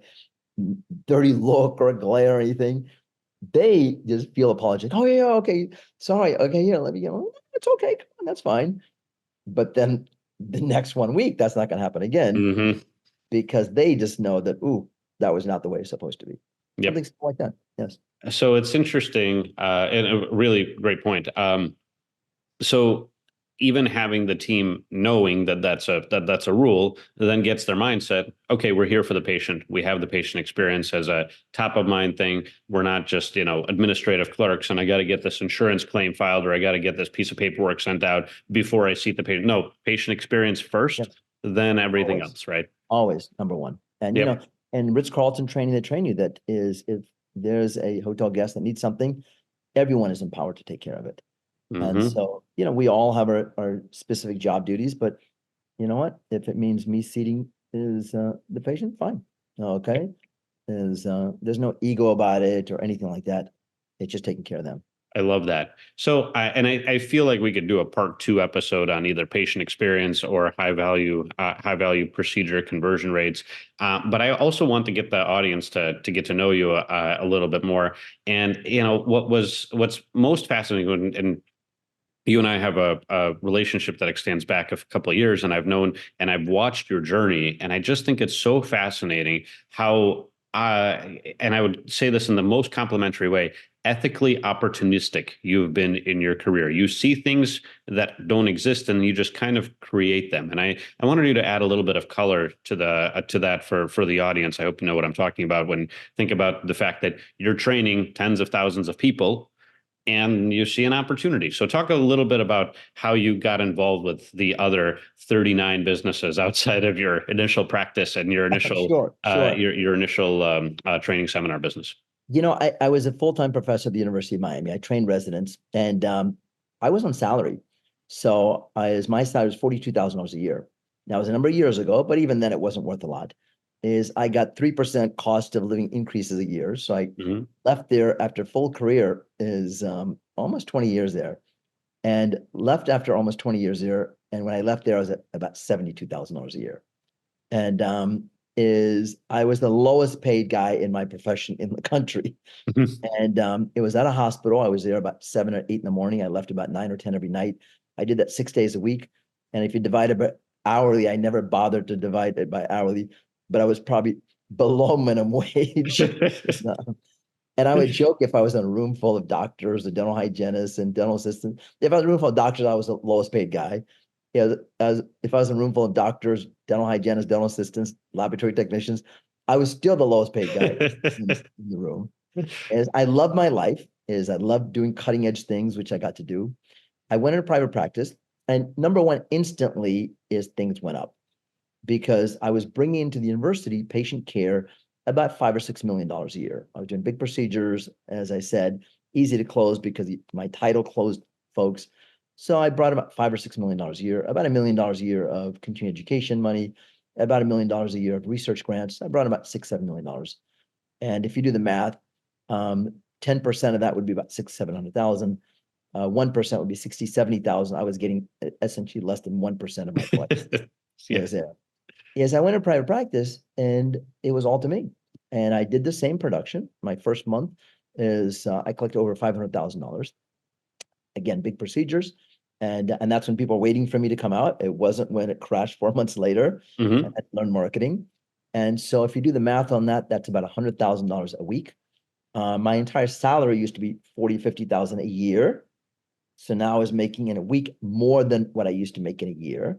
dirty look or a glare or anything. They just feel apologetic. Oh yeah, okay, sorry. Okay, yeah, let me go. It's okay. Come on, that's fine. But then the next 1 week, that's not going to happen again mm-hmm. because they just know that, ooh, that was not the way it's supposed to be. Yep. Something like that. Yes. So it's interesting, and a really great point. So even having the team knowing that that's a rule then gets their mindset. Okay, we're here for the patient. We have the patient experience as a top of mind thing. We're not just administrative clerks, and I got to get this insurance claim filed, or I got to get this piece of paperwork sent out before I see the patient. No, patient experience first, Yes. then everything Always. else, right? Always number one. And Yep. and Ritz-Carlton training, they train you that is, if there's a hotel guest that needs something, everyone is empowered to take care of it. And Mm-hmm. so, we all have our specific job duties, but you know what? If it means me seating is the patient, fine. Okay. There's no ego about it or anything like that. It's just taking care of them. I love that. So, I feel like we could do a part two episode on either patient experience or high value procedure conversion rates. But I also want to get the audience to get to know you a little bit more. And what's most fascinating, and you and I have a relationship that extends back a couple of years, and I've known and I've watched your journey, and I just think it's so fascinating how, and I would say this in the most complimentary way, ethically opportunistic you've been in your career. You see things that don't exist, and you just kind of create them. And I wanted you to add a little bit of color to to that for the audience. I hope you know what I'm talking about when think about the fact that you're training tens of thousands of people and you see an opportunity. So talk a little bit about how you got involved with the other 39 businesses outside of your initial practice and your initial Sure, sure. your initial training seminar business. I was a full-time professor at the University of Miami. I trained residents, and I was on salary. So my salary was $42,000 a year. Now, it was a number of years ago, but even then it wasn't worth a lot. I got 3% cost of living increases a year. So I Mm-hmm. left there after full career is almost 20 years there, and left after almost 20 years there. And when I left there, I was at about $72,000 a year. And I was the lowest paid guy in my profession in the country. And it was at a hospital. I was there about 7 or 8 in the morning. I left about 9 or 10 every night. I did that 6 days a week. And if you divide it by hourly, I never bothered to divide it by hourly, but I was probably below minimum wage. And I would joke if I was in a room full of doctors, the dental hygienists, and dental assistants. If I was in a room full of doctors, I was the lowest paid guy. Yeah, if I was in a room full of doctors, dental hygienists, dental assistants, laboratory technicians, I was still the lowest paid guy in the room. Is I love my life. Is I love doing cutting edge things, which I got to do. I went into private practice, and number one, instantly is things went up because I was bringing into the university patient care about $5 or $6 million a year. I was doing big procedures, as I said, easy to close because my title closed folks. So I brought about $5 or $6 million a year, about $1 million a year of continuing education money, about $1 million a year of research grants. I brought about $6, $7 million. And if you do the math, 10% of that would be about 700,000. 1% would be 60, 70,000. I was getting essentially less than 1% of my collection. Yeah. Yes, I went to private practice and it was all to me. And I did the same production. My first month is I collected over $500,000. Again, big procedures. And that's when people are waiting for me to come out. It wasn't when it crashed 4 months later. Mm-hmm. I had to learn marketing. And so if you do the math on that, that's about $100,000 a week. My entire salary used to be 40, 50,000 a year. So now I was making in a week more than what I used to make in a year.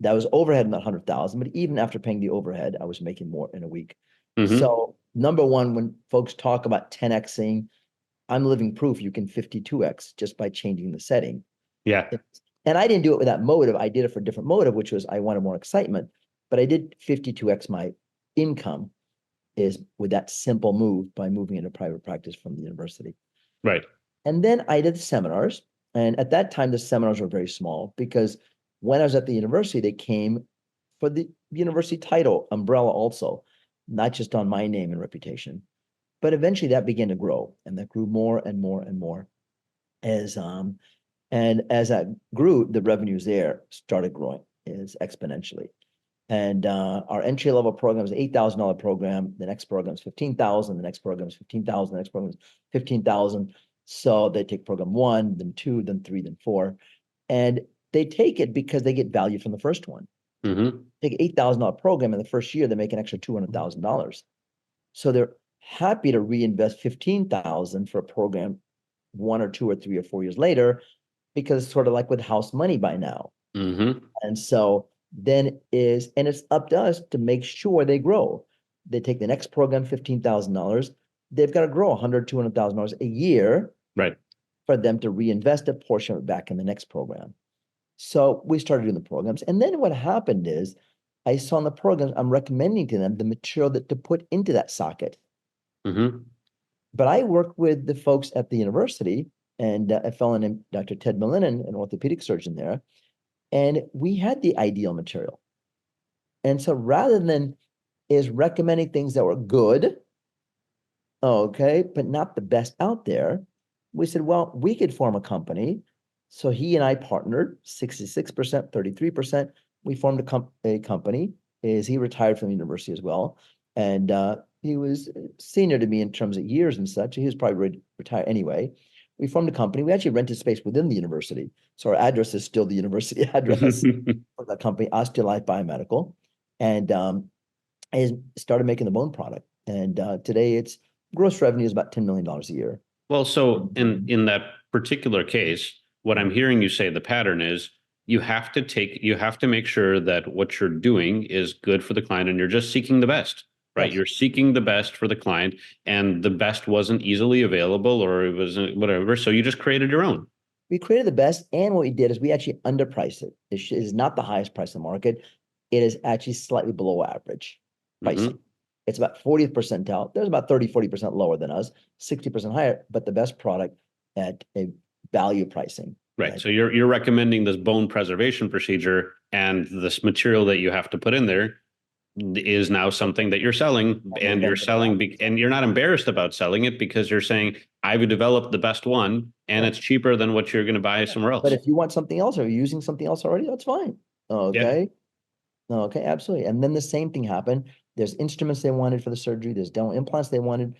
That was overhead, not 100,000, but even after paying the overhead, I was making more in a week. Mm-hmm. So number one, when folks talk about 10xing, I'm living proof you can 52x just by changing the setting. Yeah. And I didn't do it with that motive. I did it for a different motive, which was I wanted more excitement. But I did 52x my income is with that simple move by moving into private practice from the university. Right. And then I did seminars. And at that time, the seminars were very small because when I was at the university, they came for the university title umbrella also, not just on my name and reputation. But eventually that began to grow, and that grew more and more and more as as that grew, the revenues there started growing is exponentially. And our entry level program is $8,000 program. The next program is 15,000. The next program is 15,000. The next program is 15,000. So they take program one, then two, then three, then four, and they take it because they get value from the first one. Mm-hmm. Take $8,000 program in the first year, they make an extra $200,000. So they're happy to reinvest 15,000 for a program 1 or 2 or 3 or 4 years later, because it's sort of like with house money by now. Mm-hmm. And so then it's up to us to make sure they grow. They take the next program, $15,000. They've got to grow $100,000, $200,000 a year Right. for them to reinvest a portion of it back in the next program. So we started doing the programs. And then what happened is I saw in the programs, I'm recommending to them the material that to put into that socket. Mm-hmm. But I work with the folks at the university and a fellow named Dr. Ted Malinin, an orthopedic surgeon there, and we had the ideal material. And so rather than is recommending things that were good, okay, but not the best out there, we said, well, we could form a company. So he and I partnered 66%, 33%. We formed a company. Is he retired from the university as well? And he was senior to me in terms of years and such. He was probably retired anyway. We formed a company. We actually rented space within the university. So our address is still the university address for the company, Osteolife Biomedical. And I started making the bone product. And today its gross revenue is about $10 million a year. Well, so in that particular case, what I'm hearing you say the pattern is you have to make sure that what you're doing is good for the client and you're just seeking the best, right? Yes. You're seeking the best for the client and the best wasn't easily available or it wasn't whatever. So you just created your own. We created the best. And what we did is we actually underpriced it. It is not the highest price in the market. It is actually slightly below average pricing. Mm-hmm. It's about 40th percentile. There's about 30, 40% lower than us, 60% higher, but the best product at a value pricing. Right. So you're recommending this bone preservation procedure and this material that you have to put in there is now something that you're selling and you're selling and you're not embarrassed about selling it because you're saying I've developed the best one and it's cheaper than what you're going to buy somewhere else. But if you want something else or you're using something else already, that's fine. Okay. Yeah. Okay, absolutely. And then the same thing happened. There's instruments they wanted for the surgery. There's dental implants they wanted.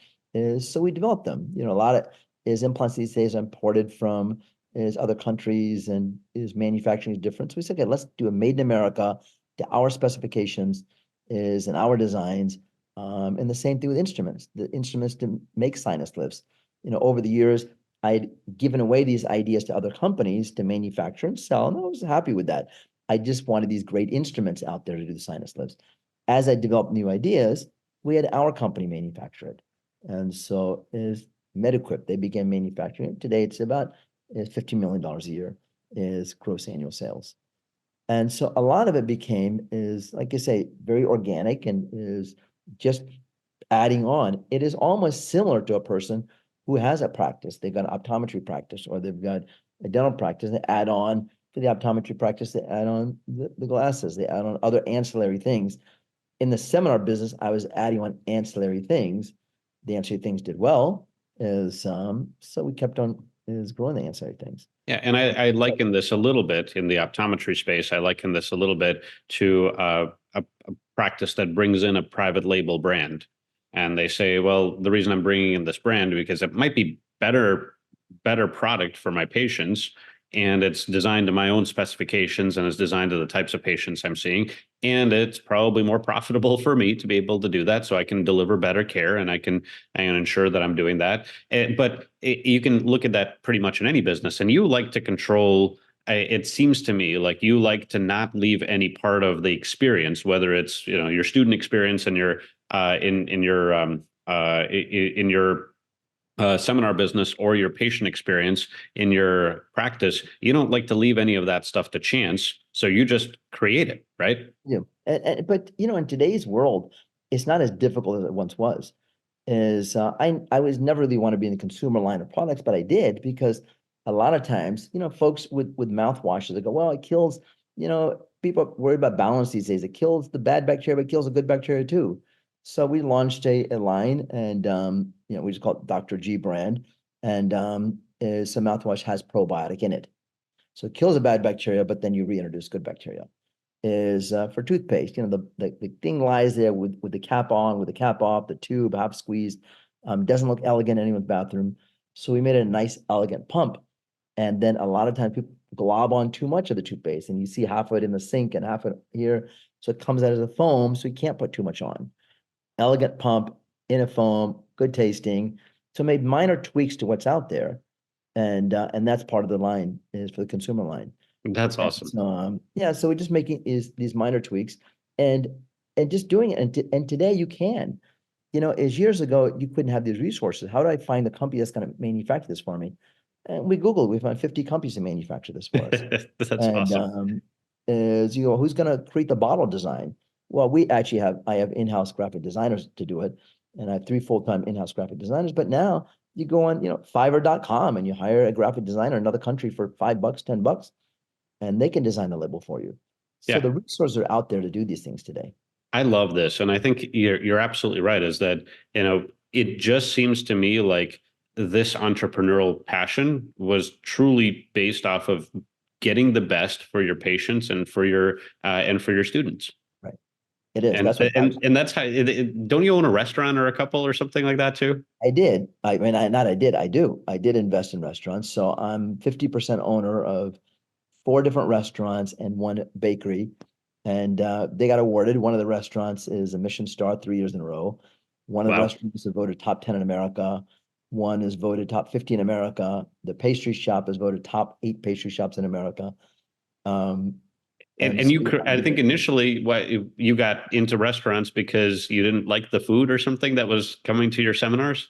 So we developed them. A lot of is implants these days are imported from is other countries and is manufacturing is different. So we said, okay, let's do a made in America to our specifications is and our designs. And the same thing with instruments. The instruments to make sinus lifts. Over the years, I'd given away these ideas to other companies to manufacture and sell, and I was happy with that. I just wanted these great instruments out there to do the sinus lifts. As I developed new ideas, we had our company manufacture it. And so is MedEquip, they began manufacturing it. Today it's about $15 million a year is gross annual sales. And so a lot of it became is, like I say, very organic and is just adding on. It is almost similar to a person who has a practice. They've got an optometry practice or they've got a dental practice. They add on to the optometry practice, they add on the glasses, they add on other ancillary things. In the seminar business, I was adding on ancillary things. The ancillary things did well, so we kept on is growing the ancillary things. Yeah, and I liken this a little bit in the optometry space. I liken this a little bit to a practice that brings in a private label brand, and they say, "Well, the reason I'm bringing in this brand because it might be better product for my patients, and it's designed to my own specifications and it's designed to the types of patients I'm seeing, and it's probably more profitable for me to be able to do that, so I can deliver better care and I can ensure that I'm doing that." But you can look at that pretty much in any business, and you like to control. It seems to me like you like to not leave any part of the experience, whether it's your student experience and your in your seminar business or your patient experience in your practice, you don't like to leave any of that stuff to chance. So you just create it, right? Yeah. But in today's world, it's not as difficult as it once was. I was never really want to be in the consumer line of products, but I did because a lot of times, folks with mouthwashes, they go, well, it kills, people are worried about balance these days. It kills the bad bacteria, but it kills the good bacteria too. So we launched a line and we just call it Dr. G brand. And is some mouthwash has probiotic in it. So it kills the bad bacteria, but then you reintroduce good bacteria is for toothpaste. The thing lies there with the cap on, with the cap off, the tube half squeezed. Doesn't look elegant in anyone's bathroom. So we made a nice, elegant pump. And then a lot of times people glob on too much of the toothpaste, and you see half of it in the sink and half of it here. So it comes out as a foam, so you can't put too much on. Elegant pump in a foam, good tasting. So made minor tweaks to what's out there, and that's part of the line is for the consumer line. That's And awesome. so, yeah, so we're just making is these minor tweaks and just doing it. And today you can, as years ago, you couldn't have these resources. How do I find a company that's going to manufacture this for me? And we Googled, we found 50 companies to manufacture this for us. That's And awesome. as you go, who's going to create the bottle design? Well, I have in-house graphic designers to do it. And I have 3 full-time in-house graphic designers. But now you go on, Fiverr.com and you hire a graphic designer in another country for $5, $10, and they can design the label for you. So Yeah. the resources are out there to do these things today. I love this. And I think you're absolutely right, is that, it just seems to me like this entrepreneurial passion was truly based off of getting the best for your patients and for your students. Right. It is. And That's what and that's how don't you own a restaurant or a couple or something like that too? I did. I mean, I not I did. I do. I did invest in restaurants. So I'm 50% owner of 4 different restaurants and 1 bakery. And they got awarded. One of the restaurants is a Michelin star 3 years in a row. One of the Wow. restaurants is voted top 10 in America. One is voted top 50 in America. The pastry shop is voted top 8 pastry shops in America. Um, And and so I think initially what you got into restaurants because you didn't like the food or something that was coming to your seminars?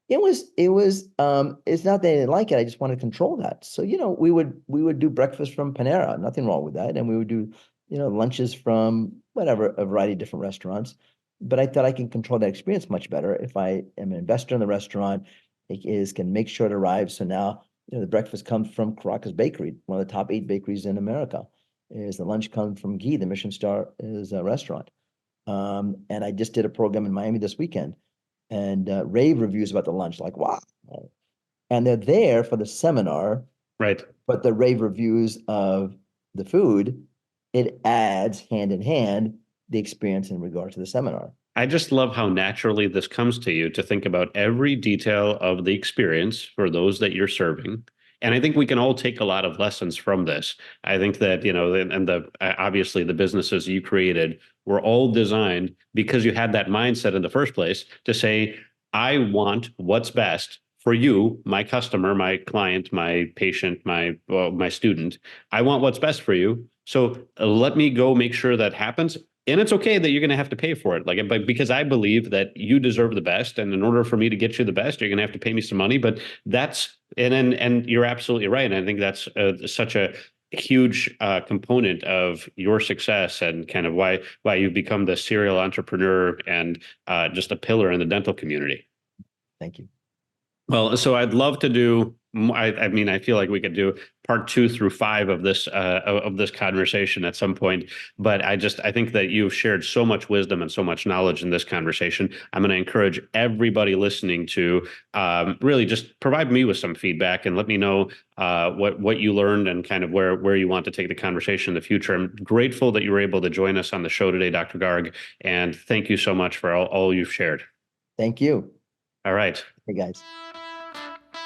it's not that I didn't like it. I just wanted to control that. So, we would do breakfast from Panera, nothing wrong with that. And we would do, lunches from whatever, a variety of different restaurants. But I thought I can control that experience much better if I am an investor in the restaurant. Can make sure it arrives. So now, the breakfast comes from Caracas Bakery, one of the top 8 bakeries in America. Is the lunch comes from Guy, the Michelin star is a restaurant. And I just did a program in Miami this weekend and rave reviews about the lunch, like, wow. And they're there for the seminar, Right. but the rave reviews of the food, it adds hand in hand the experience in regard to the seminar. I just love how naturally this comes to you to think about every detail of the experience for those that you're serving. And I think we can all take a lot of lessons from this. I think that, and obviously the businesses you created were all designed because you had that mindset in the first place to say, I want what's best for you, my customer, my client, my patient, my student. I want what's best for you. So let me go make sure that happens, and it's okay that you're going to have to pay for it, but because I believe that you deserve the best, and in order for me to get you the best, you're going to have to pay me some money. But and you're absolutely right, and I think that's such a huge component of your success and kind of why you've become the serial entrepreneur and just a pillar in the dental community. Thank you. Well, so I'd love to do. I mean, I feel like we could do part 2 through 5 of this conversation at some point. But I think that you've shared so much wisdom and so much knowledge in this conversation. I'm going to encourage everybody listening to really just provide me with some feedback and let me know what you learned and kind of where you want to take the conversation in the future. I'm grateful that you were able to join us on the show today, Dr. Garg, and thank you so much for all you've shared. Thank you. All right. Hey, guys.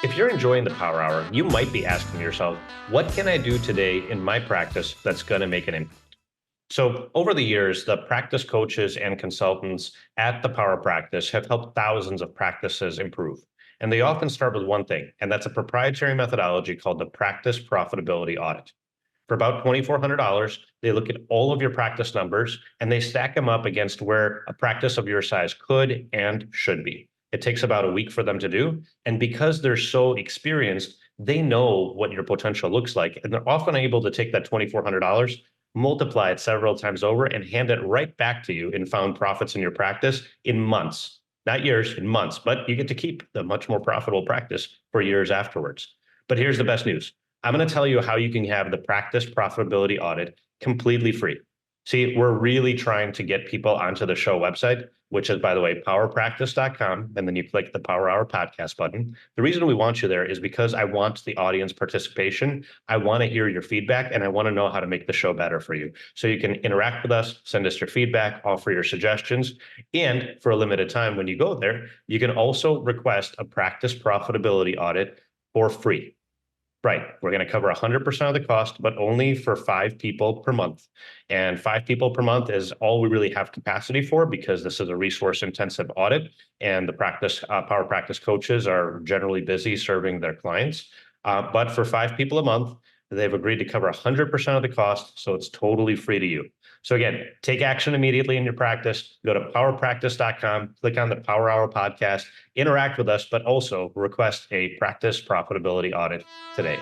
If you're enjoying the Power Hour, you might be asking yourself, what can I do today in my practice that's going to make an impact? So over the years, the practice coaches and consultants at the Power Practice have helped thousands of practices improve. And they often start with one thing, and that's a proprietary methodology called the Practice Profitability Audit. For about $2,400, they look at all of your practice numbers and they stack them up against where a practice of your size could and should be. It takes about a week for them to do. And because they're so experienced, they know what your potential looks like. And they're often able to take that $2,400, multiply it several times over, and hand it right back to you in found profits in your practice in months, not years, in months. But you get to keep the much more profitable practice for years afterwards. But here's the best news. I'm going to tell you how you can have the practice profitability audit completely free. See, we're really trying to get people onto the show website, which is, by the way, powerpractice.com. And then you click the Power Hour podcast button. The reason we want you there is because I want the audience participation. I want to hear your feedback, and I want to know how to make the show better for you. So you can interact with us, send us your feedback, offer your suggestions. And for a limited time, when you go there, you can also request a practice profitability audit for free. Right. We're going to cover 100% of the cost, but only for 5 people per month. And 5 people per month is all we really have capacity for, because this is a resource intensive audit and the power practice coaches are generally busy serving their clients. But for 5 people a month, they've agreed to cover 100% of the cost. So it's totally free to you. So again, take action immediately in your practice. Go to powerpractice.com, click on the Power Hour podcast, interact with us, but also request a practice profitability audit today.